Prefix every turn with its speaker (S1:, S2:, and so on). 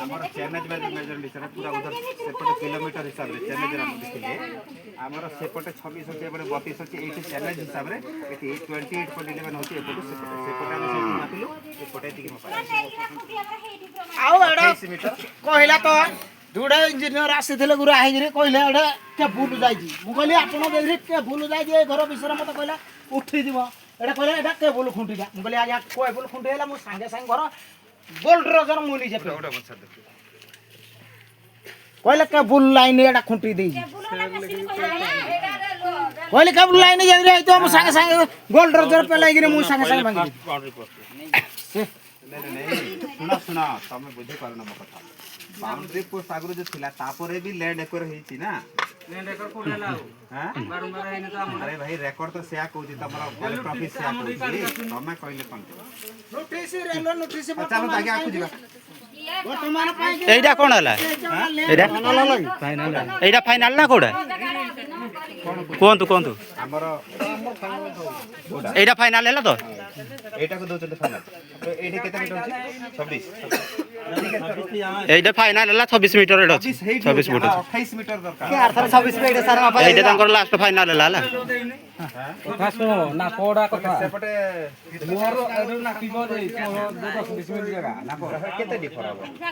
S1: ଆମର challenge measurement ହିସାବରେ ପୁରା ଉଧର ସେପଟେ କିଲୋମିଟର ହିସାବରେ ଚ୍ୟାଲେଞ୍ଜ ଆମେ ଦେଖିଲେ ଆମର ସେପଟେ 26 ଅଛି ଏପଟେ 32 ଅଛି ଏଇଠି ଚ୍ୟାଲେଞ୍ଜ ହିସାବରେ ଏଠି 28.11 ହେଉଛି ଏପଟେ ସେପଟେ ଆମେ ସେଇଠି ମାପିଲୁ ଏପଟେ ଏତିକି ମପା
S2: ଆଉ ଏଇଟା କହିଲା ତ ଯୋଉଟା ଇଞ୍ଜିନିୟର ଆସିଥିଲେ ଗୁରା ହେଇକିରି କହିଲେ ଏଇଟା କେ ଭୁଲ ଯାଇଛି ମୁଁ କହିଲି ଆପଣ ଯଦି କେ ଭୁଲ ଯାଇଛି ଏ ଘର ବିଷୟରେ ମୋତେ କହିଲା ଉଠିଯିବ ଏଇଟା କହିଲେ ଏଇଟା କେ ଭୁଲ ଖୁଣ୍ଟିଟା ମୁଁ କହିଲି ଆଜ୍ଞା କେ ଭୁଲ ଖୁଣ୍ଟି ହେଲା ମୁଁ ସାଙ୍ଗେ ସାଙ୍ଗେ ଘର ବୋଲ୍ଡର ମୁଁ ନିଜେ କହିଲେ କେ ଭୁଲ ଲାଇନ ଏଇଟା ଖୁଣ୍ଟି ଦେଇଛି କହିଲେ କେ ଭୁଲ ଲାଇନ ଯଦି ହେଇଥିବ ମୁଁ ସାଙ୍ଗେ ସାଙ୍ଗେ ବୋଲ୍ଡର ପେଲାଇକିରି ମୁଁ ସାଙ୍ଗେ ସାଙ୍ଗେ ଭାଙ୍ଗିଦେବି
S1: ଶୁଣ ଶୁଣ ତମେ ବୁଝିପାରୁନ ମୋ କଥା ବାଉଣ୍ଡ୍ରି ପୋଷ୍ଟ ଆଗରୁ ଯୋଉ ଥିଲା ତାପରେ ବି ଲ୍ୟାଣ୍ଡ ଏକର ହେଇଛି ନା ଆରେ ଭାଇ ରେକର୍ଡ ତ ସେୟା କହୁଛି ତମର ପ୍ରଫିଟ ସେୟା କହୁଛି ତମେ କହିଲେ କଣ ଚାଲ ଆଜ୍ଞା ଆଗକୁ ଯିବା
S3: এইটা কোন হলা এইটা ফাইনাল না কোটা কোনতু কোনতু
S1: ଆମର
S3: এইটা ফাইনাল হলা তো
S1: ଏଇଟାକୁ ଦଉଛନ୍ତି ଫାଇନାଲ ଏଇଠି କେତେ ମିଟର ଅଛି 26
S3: এইটা ফাইনাল হলা 26 মিটার এটা আছে 26 মিটার
S1: 28 মিଟর দরକାର
S3: এইটা তাଙ୍କର লাস্ট ফাইনাল হলা হলা
S4: কথা শুনো না কোডা কথা
S1: ସେପଟେ
S4: ମୋର ଏରୁ ନା କିବ ଯେ 10 20 ମିନିଟ ଜାଗା ନା
S1: କେତେ ଡିଫର ହବ